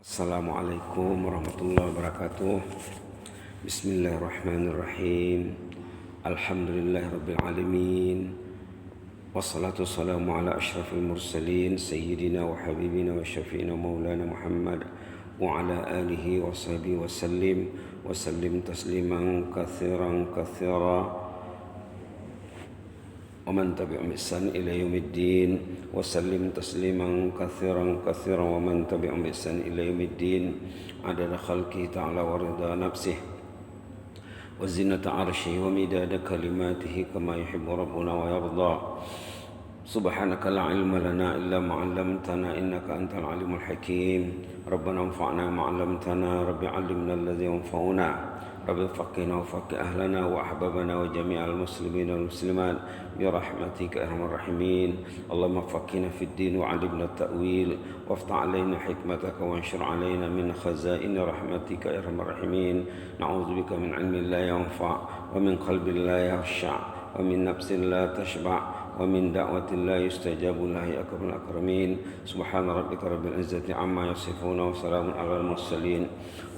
Assalamualaikum warahmatullahi wabarakatuh. Bismillahirrahmanirrahim. Alhamdulillahirabbil alamin. Wassalatu wassalamu ala asyrafil mursalin sayyidina wa habibina wa syafi'ina maulana Muhammad wa ala alihi wa sahbihi wa sallim tasliman katsiran katsira. ومن تبعهم بإحسان إلى يوم الدين وسلم تسليما كثيرا كثيرا ومن تبعهم بإحسان إلى يوم الدين عدد خلقه تعالى ورضا نفسه وزنة عرشه ومداد كلماته كما يحب ربنا ويرضى. سبحانك لا علم لنا إلا ما علمتنا إنك أنت العليم الحكيم. ربنا انفعنا ما علمتنا رب علمنا الذي ينفعنا رب فقهنا وفقه أهلنا وأحبابنا وجميع المسلمين والمسلمات برحمتك يا أرحم الراحمين. اللهم فقهنا في الدين وعلمنا التأويل وافتح علينا حكمتك وانشر علينا من خزائن رحمتك يا أرحم الراحمين. نعوذ بك من علم لا ينفع ومن قلب لا يخشع ومن نفس لا تشبع ومن دعوة لا يستجاب لها يا أكرم الأكرمين. سبحان ربك رب العزة عما يصفون وسلام على المرسلين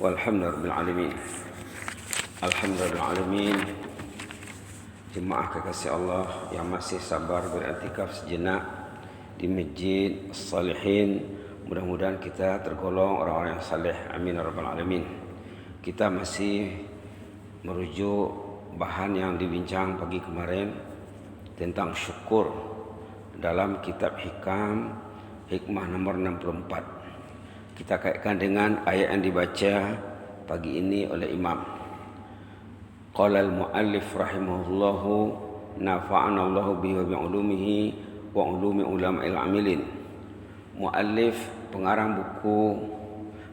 والحمد لله رب العالمين. Alhamdulillahirrahmanirrahim. Jemaah kekasih Allah yang masih sabar beriktikaf sejenak di Masjid As-Salihin, mudah-mudahan kita tergolong orang-orang yang saleh. Amin ya rabbal alamin. Kita masih merujuk bahan yang dibincang pagi kemarin tentang syukur dalam kitab Hikam, hikmah nomor 64. Kita kaitkan dengan ayat yang dibaca pagi ini oleh Imam. Qala al-muallif rahimahullahu nafa'ana Allahu bihi wa bi'ulumihi wa ulumi ulama'il amilin. Muallif pengarang buku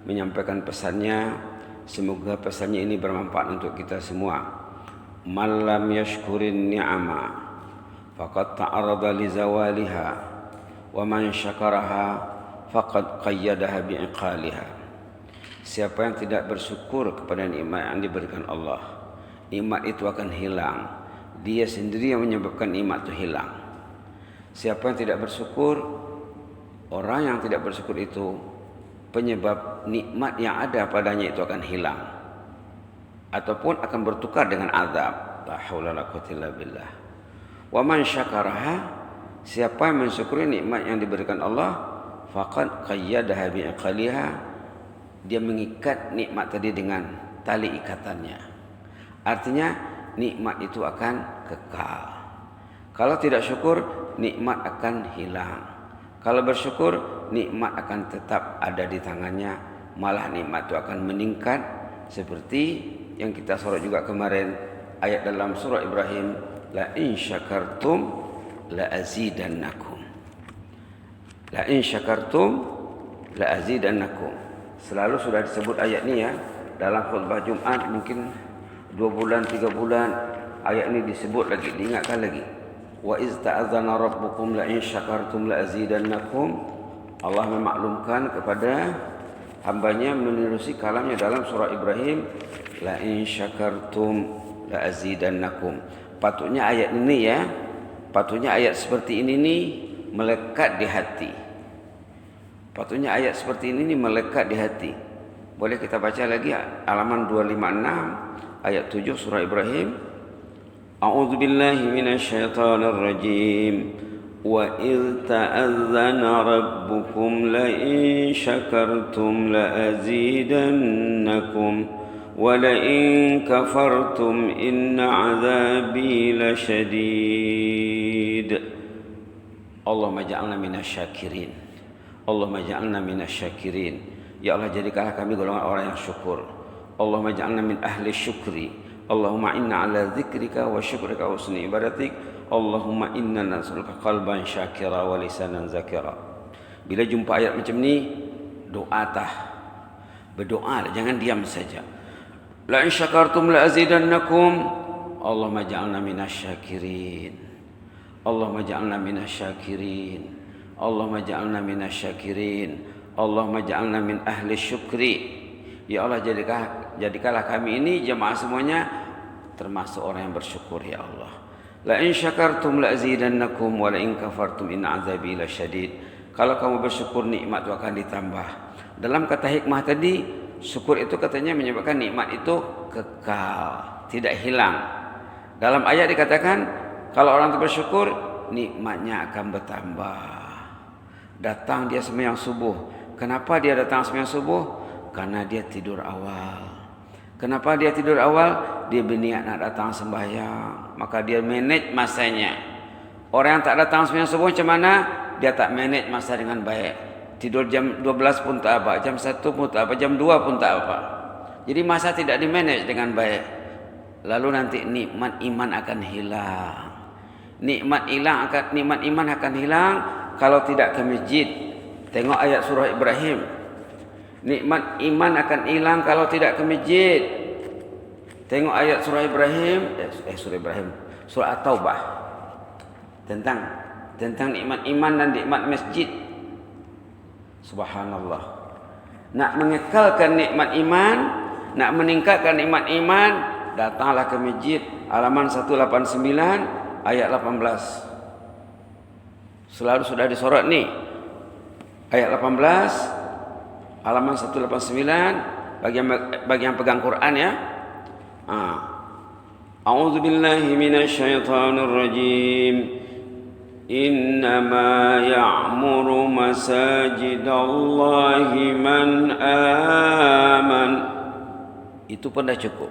menyampaikan pesannya, semoga pesannya ini bermanfaat untuk kita semua. Man lam yashkurin ni'ama faqad ta'arrada li zawaliha wa man syakaraha faqad qayyadaha bi'iqaliha. Siapa yang tidak bersyukur kepada nikmat yang diberikan Allah, nikmat itu akan hilang. Dia sendiri yang menyebabkan nikmat itu hilang. Siapa yang tidak bersyukur, orang yang tidak bersyukur itu penyebab nikmat yang ada padanya itu akan hilang ataupun akan bertukar dengan azab. La haula la quwwata illa billah. Wa man syakaraha, siapa yang mensyukuri nikmat yang diberikan Allah, faqad qayyadaha bi'iqaliha, dia mengikat nikmat tadi dengan tali ikatannya. Artinya nikmat itu akan kekal. Kalau tidak syukur, nikmat akan hilang. Kalau bersyukur, nikmat akan tetap ada di tangannya. Malah nikmat itu akan meningkat. Seperti yang kita sorot juga kemarin, ayat dalam surah Ibrahim, la in syakartum la azidannakum. La in syakartum la azidannakum. Selalu sudah disebut ayat ini ya. Dalam khutbah Jumat mungkin 2 bulan, 3 bulan ayat ini disebut lagi, diingatkan lagi. Wa iz ta'adzana rabbukum la in syakartum la azidannakum. Allah memaklumkan kepada hambanya menerusi kalamnya dalam surah Ibrahim, la in syakartum la azidannakum. Patutnya ayat ini ya, patutnya ayat seperti ini nih melekat di hati. Patutnya ayat seperti ini nih melekat di hati. Boleh kita baca lagi halaman 256 ayat 7 surah Ibrahim. A'udzu billahi minasyaitonir rajim. Wa idz ta'adzana rabbukum la in syakartum la azidannakum wa la in kafartum inna 'adzabi lasyadid. Allahumma ja'alna minasyakirin. Allahumma ja'alna minasyakirin. Ya Allah, jadikanlah kami golongan orang yang syukur. Allahumma ja'alna min ahli syukri. Allahumma inna ala zikrika wa syukrika wa husni ibadatik. Allahumma inna nas'aluka qalban syakira wa lisanan zakira. Bila jumpa ayat macam ni, doa tah. Berdoa, jangan diam saja. La in syakartum la azidannakum. Allahumma ja'alna minasyakirin. Allahumma ja'alna minasyakirin. Allahumma ja'alna minasyakirin. Allahumma ja'alna min ahli syukri. Ya Allah, jadikanlah kami ini jemaah semuanya termasuk orang yang bersyukur ya Allah. La in syakartum la azidannakum wa la in kafartum inna azabi lasyadid. Kalau kamu bersyukur nikmat itu akan ditambah. Dalam kata hikmah tadi, syukur itu katanya menyebabkan nikmat itu kekal, tidak hilang. Dalam ayat dikatakan kalau orang itu bersyukur, nikmatnya akan bertambah. Datang dia sembahyang subuh. Kenapa dia datang sembahyang subuh? Karena dia tidur awal. Kenapa dia tidur awal? Dia berniat nak datang sembahyang, maka dia manage masanya. Orang yang tak datang sembahyang subuh macam mana? Dia tak manage masa dengan baik. Tidur jam 12 pun tak apa, jam 1 pun tak apa, jam 2 pun tak apa. Jadi masa tidak dimanage dengan baik. Lalu nanti nikmat iman akan hilang. Nikmat iman akan hilang kalau tidak ke masjid. Tengok ayat surah Ibrahim. Nikmat iman akan hilang kalau tidak ke masjid. Tengok ayat surah Ibrahim, surah At-Taubah. Tentang nikmat iman dan nikmat masjid. Subhanallah. Nak mengekalkan nikmat iman, nak meningkatkan nikmat iman, datanglah ke masjid. Halaman 189 ayat 18. Selalu sudah disorot ni. Ayat 18 halaman 189 bagi yang pegang Quran ya. A'udzubillahi minasyaitonirrajim. Innama ya'muru masajidallahi man aman. Itu pun dah cukup.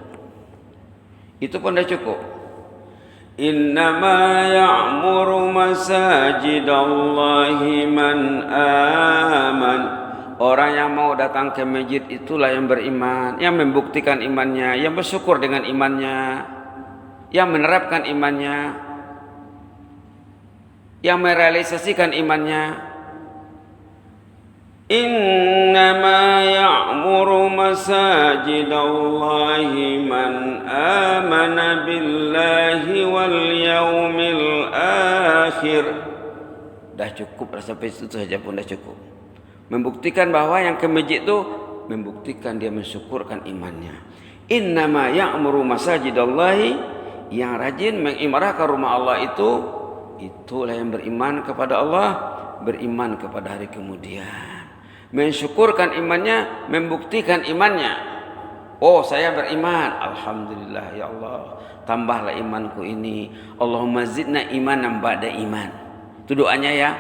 Innama ya'muru masajidallahi man aman. Orang yang mau datang ke masjid itulah yang beriman, yang membuktikan imannya, yang bersyukur dengan imannya, yang menerapkan imannya, yang merealisasikan imannya. Innama ya'muru masajidallahi man amana billahi wal yaumil akhir. Dah cukup, sampai situ saja pun dah cukup. Membuktikan bahwa yang ke masjid itu membuktikan dia mensyukurkan imannya. Innama ya'muru masajidallahi, yang rajin mengimarahkan rumah Allah itulah yang beriman kepada Allah, beriman kepada hari kemudian, mensyukurkan imannya, membuktikan imannya. Oh, saya beriman, alhamdulillah ya Allah, tambahlah imanku ini. Allahumma zidna imanan ba'da iman. Itu doanya ya.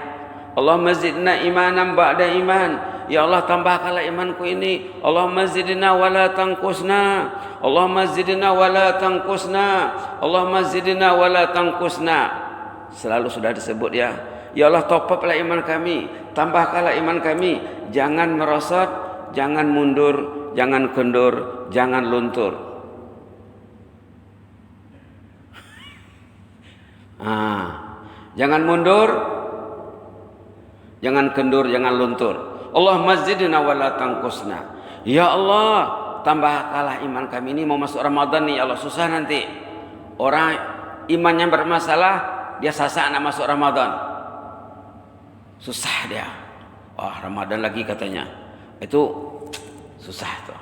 Allahumma zidna imanan ba'da iman. Ya Allah, tambahkanlah imanku ini. Allahumma zidna wa la tanqusna. Allahumma zidna wa la tanqusna. Allahumma zidna wa la tanqusna. Selalu sudah disebut ya. Ya Allah, top uplah iman kami, tambahkanlah iman kami. Jangan merosot, jangan mundur, jangan kendur, jangan luntur. Jangan mundur, jangan kendur, jangan luntur. Allahumma zidna wa la tanqusna. Ya Allah, tambahkanlah iman kami. Ini mau masuk Ramadan nih, ya Allah, susah nanti. Orang imannya bermasalah, dia sasak nak masuk Ramadan. Susah dia. Wah, Ramadan lagi katanya. Itu susah tuh.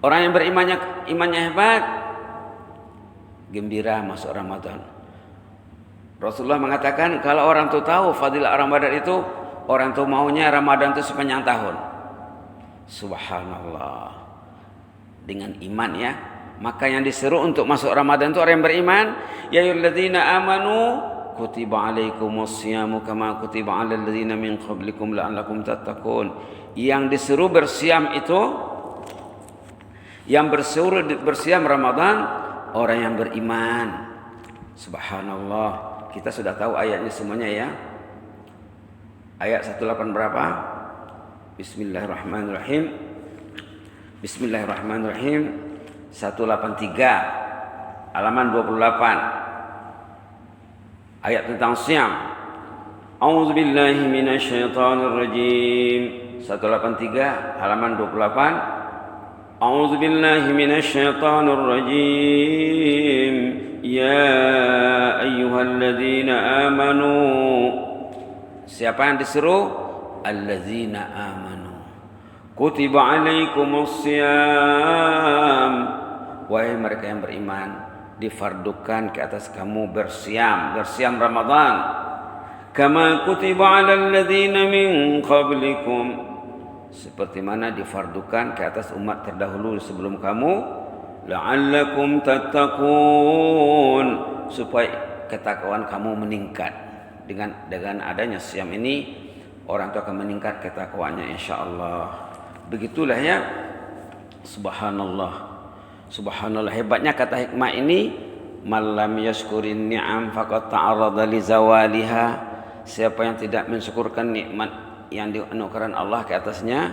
Orang yang imannya hebat, gembira masuk Ramadan. Rasulullah mengatakan kalau orang tu tahu fadilah Ramadan itu, orang tu maunya Ramadan itu sepanjang tahun. Subhanallah. Dengan iman ya. Maka yang diseru untuk masuk Ramadan itu orang yang beriman. Ya ayyuhalladzina amanu kutiba alaikumusyamu kama kutiba alal ladzina min qablikum la'allakum tattaqun. Yang disuruh bersiam itu, yang bersuruh bersiam Ramadan, orang yang beriman. Subhanallah. Kita sudah tahu ayatnya semuanya ya. Ayat 18 berapa? Bismillahirrahmanirrahim. Bismillahirrahmanirrahim. 183 halaman 28. Ayat tentang siam. A'udzubillahi minasyaitonirrajim. 183 halaman 28. A'udzubillahi minasyaitonirrajim. Ya ayyuhalladzina amanu. Siapa yang disuruh? Alladzina amanu. Kutiba alaikumussyam. Wahai mereka yang beriman, difardukan ke atas kamu bersiam Ramadan. Kama kutiba alal ladzina min qablikum. seperti mana difardukan ke atas umat terdahulu sebelum kamu, la'allakum tattaqun, supaya ketakwaan kamu meningkat. Dengan adanya siam ini orang itu akan meningkat ketakwaannya insyaallah. Begitulah ya. Subhanallah. Subhanallah, hebatnya kata hikmah ini, malam yashkurin ni'am faqad ta'arrada li zawaliha. Siapa yang tidak mensyukurkan nikmat yang dianugerahkan Allah ke atasnya,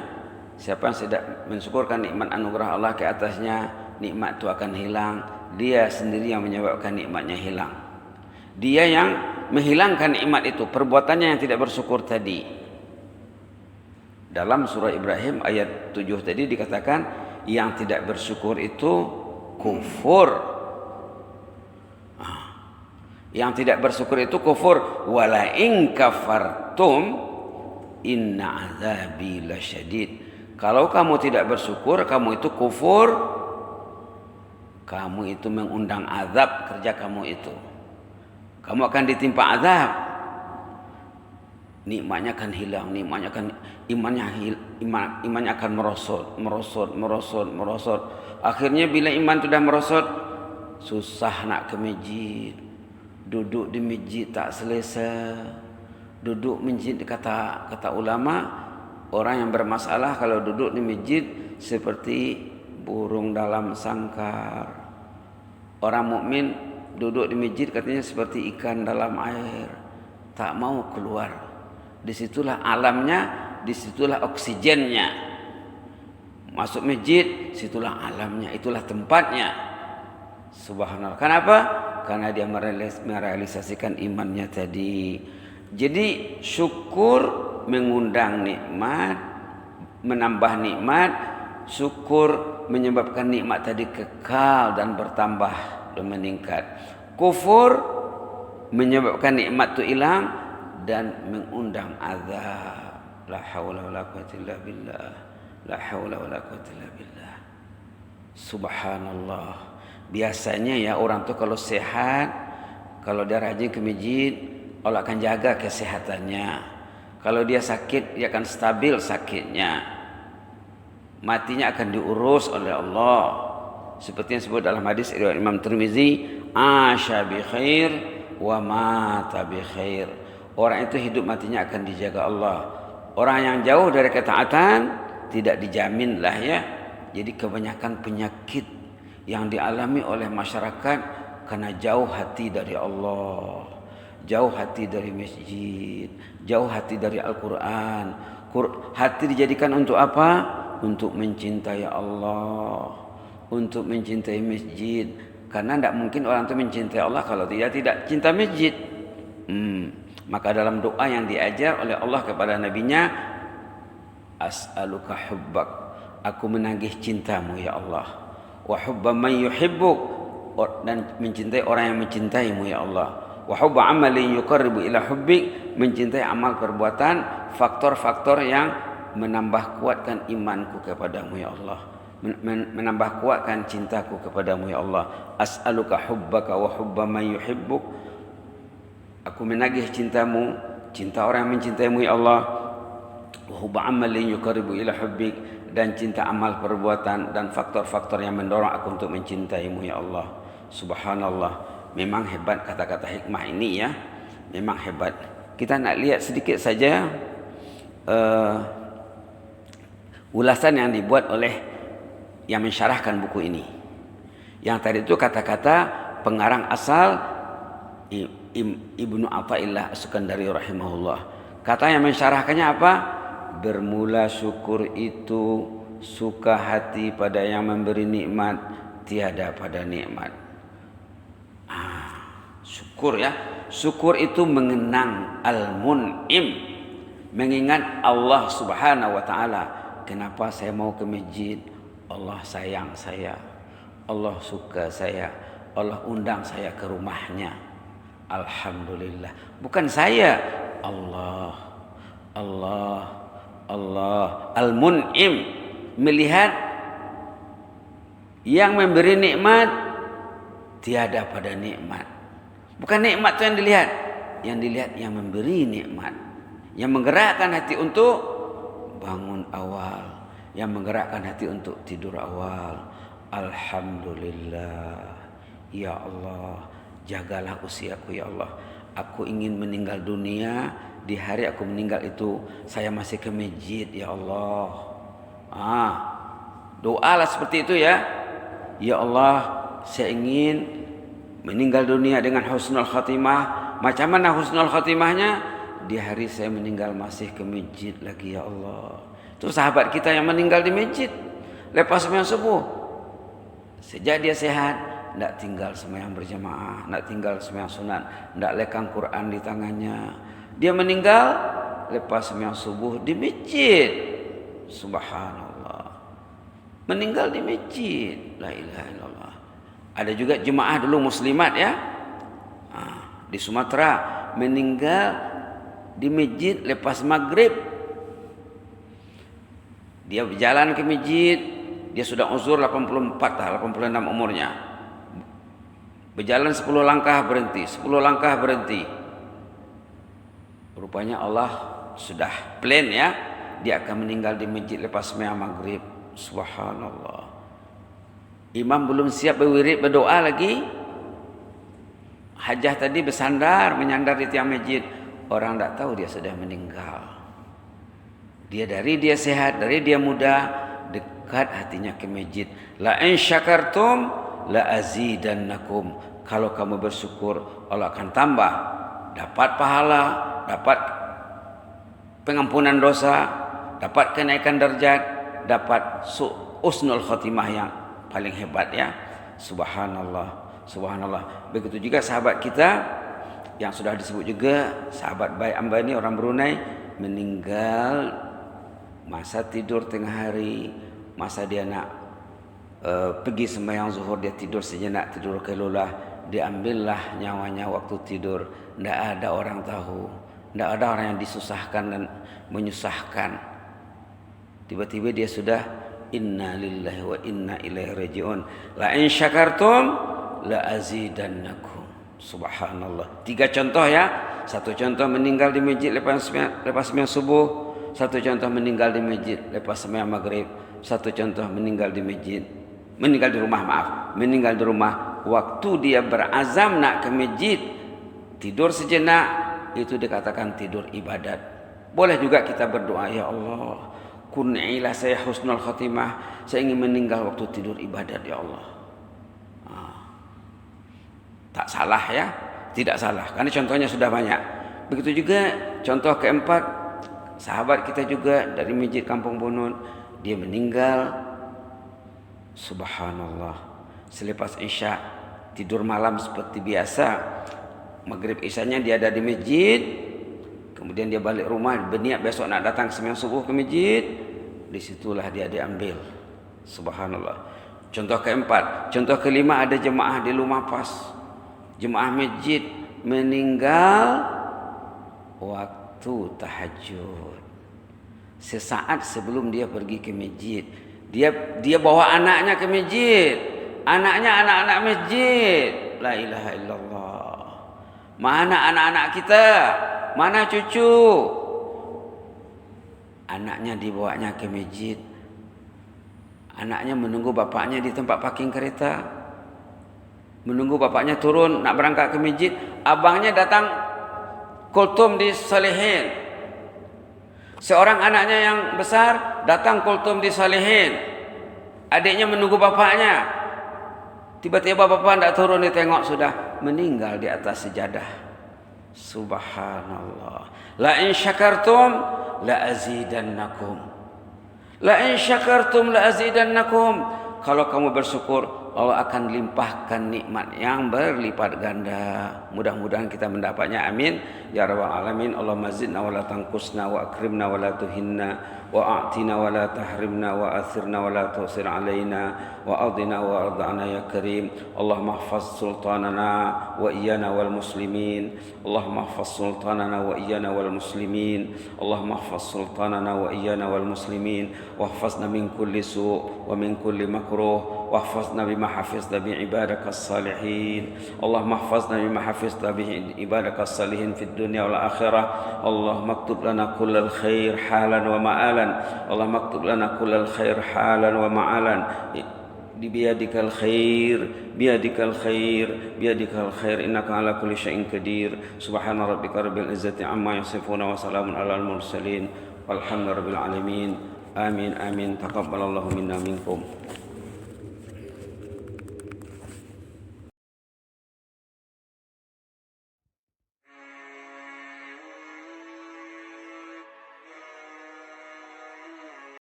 siapa yang tidak mensyukurkan nikmat anugerah Allah ke atasnya, nikmat itu akan hilang. Dia sendiri yang menyebabkan nikmatnya hilang. Dia yang menghilangkan nikmat itu, perbuatannya yang tidak bersyukur tadi. Dalam surah Ibrahim ayat 7 tadi dikatakan yang tidak bersyukur itu kufur. Yang tidak bersyukur itu kufur. Wala in kafartum inna azabi lasyadid. Kalau kamu tidak bersyukur, kamu itu kufur. Kamu itu mengundang azab kerja kamu itu. Kamu akan ditimpa azab. Nikmatnya akan hilang, imannya akan merosot. Akhirnya bila iman sudah merosot, susah nak ke masjid. Duduk di masjid tak selesa. Duduk masjid kata ulama, orang yang bermasalah kalau duduk di masjid seperti burung dalam sangkar. Orang mukmin duduk di masjid katanya seperti ikan dalam air, tak mau keluar. Disitulah alamnya, disitulah oksigennya. Masuk masjid, situlah alamnya, itulah tempatnya. Subhanallah. Kenapa? Karena dia merealisasikan imannya tadi. Jadi syukur mengundang nikmat, menambah nikmat. Syukur menyebabkan nikmat tadi kekal dan bertambah dan meningkat. Kufur menyebabkan nikmat itu hilang dan mengundang azab. La haula wala quwwata illa billah. La haula wala quwwata illa billah. Subhanallah. Biasanya ya orang tuh kalau sehat, kalau dia rajin ke masjid, Allah akan jaga kesehatannya. Kalau dia sakit, dia akan stabil sakitnya. Matinya akan diurus oleh Allah. Seperti yang disebut dalam hadis riwayat Imam Tirmizi, asya bi khair wa mata bi khair. Orang itu hidup matinya akan dijaga Allah. Orang yang jauh dari ketaatan tidak dijaminlah ya. Jadi kebanyakan penyakit yang dialami oleh masyarakat karena jauh hati dari Allah, jauh hati dari masjid, jauh hati dari Al-Quran. Hati dijadikan untuk apa? Untuk mencintai Allah, untuk mencintai masjid. Karena tidak mungkin orang itu mencintai Allah kalau tidak cinta masjid. Maka dalam doa yang diajar oleh Allah kepada nabinya, as'aluka hubbak, aku menagih cintamu ya Allah, wa hubba man yuhibbuk, dan mencintai orang yang mencintaimu ya Allah, wa hubba amalin yuqarribu ila hubbik, mencintai amal perbuatan, faktor-faktor yang menambah kuatkan imanku kepadamu ya Allah, menambah kuatkan cintaku kepadamu ya Allah. As'aluka hubbaka wa hubba man yuhibbuk, aku menagih cintamu, cinta orang yang mencintaimu ya Allah, wa hubba amalin yuqarribu ila hubbik, dan cinta amal perbuatan dan faktor-faktor yang mendorong aku untuk mencintaimu ya Allah. Subhanallah, memang hebat kata-kata hikmah ini ya, memang hebat. Kita nak lihat sedikit saja ulasan yang dibuat oleh yang mensyarahkan buku ini. Yang tadi itu kata-kata pengarang asal Ibnu Athaillah As-Sukandari rahimahullah. Kata yang mensyarahkannya apa? Bermula syukur itu suka hati pada yang memberi nikmat, tiada pada nikmat. Syukur ya. Syukur itu mengenang Al-Mun'im, mengingat Allah Subhanahu wa taala. Kenapa saya mau ke masjid? Allah sayang saya, Allah suka saya, Allah undang saya ke rumahnya. Alhamdulillah. Bukan saya, Allah, Allah, Allah. Al-Mun'im, melihat yang memberi nikmat tiada pada nikmat. Bukan nikmat itu yang dilihat, yang dilihat yang memberi nikmat, yang menggerakkan hati untuk bangun awal, yang menggerakkan hati untuk tidur awal. Alhamdulillah. Ya Allah, jagalah usiaku ya Allah. Aku ingin meninggal dunia, di hari aku meninggal itu saya masih ke masjid ya Allah. Doalah seperti itu ya. Ya Allah, saya ingin meninggal dunia dengan husnul khatimah. Macam mana husnul khatimahnya? Di hari saya meninggal masih ke masjid lagi ya Allah. Itu sahabat kita yang meninggal di masjid lepas sembahyang subuh. Sejak dia sehat, tidak tinggal sembahyang berjamaah, tidak tinggal sembahyang sunat, tidak lekang Quran di tangannya. Dia meninggal lepas sembahyang subuh di masjid. Subhanallah. Meninggal di masjid. La ilaha illallah. Ada juga jemaah dulu muslimat ya, di Sumatera, meninggal di masjid lepas maghrib. Dia berjalan ke masjid, dia sudah uzur 86 umurnya. Berjalan 10 langkah berhenti, 10 langkah berhenti. Rupanya Allah sudah plan ya, dia akan meninggal di masjid lepas sembahyang maghrib. Subhanallah. Imam belum siap berwirid berdoa lagi. Hajah tadi bersandar, menyandar di tiang masjid. Orang tak tahu dia sudah meninggal. Dia sehat, dari dia muda, dekat hatinya ke masjid. La in syakartum la azidannakum. Kalau kamu bersyukur, Allah akan tambah. Dapat pahala, dapat pengampunan dosa, dapat kenaikan derajat, dapat husnul khatimah yang paling hebat ya. Subhanallah. Subhanallah. Begitu juga sahabat kita yang sudah disebut juga sahabat baik Ambani orang Brunei, meninggal masa tidur tengah hari, masa dia nak pergi sembahyang zuhur, dia tidur sejenak, tidur kelulah, diambillah nyawanya waktu tidur. Tidak ada orang tahu, tidak ada orang yang disusahkan dan menyusahkan. Tiba-tiba dia sudah inna lillahi wa inna ilaihi rajiun. La in syakartum la azidannakum. Subhanallah. 3 contoh ya. Satu contoh meninggal di masjid lepas sembahyang subuh. Satu contoh meninggal di masjid lepas sembahyang maghrib. Satu contoh meninggal di masjid, meninggal di rumah, meninggal di rumah waktu dia berazam nak ke masjid, tidur sejenak, itu dikatakan tidur ibadat. Boleh juga kita berdoa, ya Allah, kun'ilah saya husnul khatimah, saya ingin meninggal waktu tidur ibadat ya Allah. Tak salah ya, tidak salah, karena contohnya sudah banyak. Begitu juga contoh keempat, sahabat kita juga dari masjid Kampung Bunun, dia meninggal, subhanallah, selepas isya, tidur malam seperti biasa. Maghrib isyanya dia ada di masjid, kemudian dia balik rumah berniat besok nak datang sembahyang subuh ke masjid. Disitulah dia diambil. Subhanallah. Contoh keempat. Contoh kelima, ada jemaah di Lumapas, jemaah masjid, meninggal waktu tahajud. Sesaat sebelum dia pergi ke masjid, dia bawa anaknya ke masjid. Anaknya anak-anak masjid. La ilaha illallah. Mana anak-anak kita? Mana cucu? Anaknya dibawanya ke masjid. Anaknya menunggu bapaknya di tempat parking kereta. Menunggu bapaknya turun nak berangkat ke masjid. Abangnya datang kultum di Salihin. Seorang anaknya yang besar datang kultum di Salihin. Adiknya menunggu bapaknya. Tiba-tiba bapak tidak turun, dia tengok sudah meninggal di atas sejadah. Subhanallah. La in syakartum la azidannakum. La in syakartum la azidannakum. Kalau kamu bersyukur, Allah akan limpahkan nikmat yang berlipat ganda. Mudah-mudahan kita mendapatnya. Amin ya rabbal alamin. Allahumma zidna wa la tanqusna wa akrimna wa la tuhinna wa a'tina wa la tahrimna wa athirna wa la tusir alaina wa adina wa arda'na ya karim. Allahumma ihfaz sultanana wa iyana wal muslimin. Allahumma ihfaz sultanana wa iyana wal muslimin. Allahumma ihfaz sultanana wa iyana wal muslimin wa ihfazna min kulli su' wa min kulli makruh واحفظنا بما حفظت بعبادك الصالحين. اللهم احفظنا بما حفظت بعبادك الصالحين في الدنيا والآخرة. اللهم اكتب لنا كل الخير حالا ومآلا اللهم اكتب لنا كل الخير حالا ومعالا بيدك الخير بيدك الخير بيدك الخير إنك على كل شيء قدير سبحان ربك رب العزة عما يصفون وسلام على المرسلين والحمد لله رب العالمين آمين آمين تقبل الله منا منكم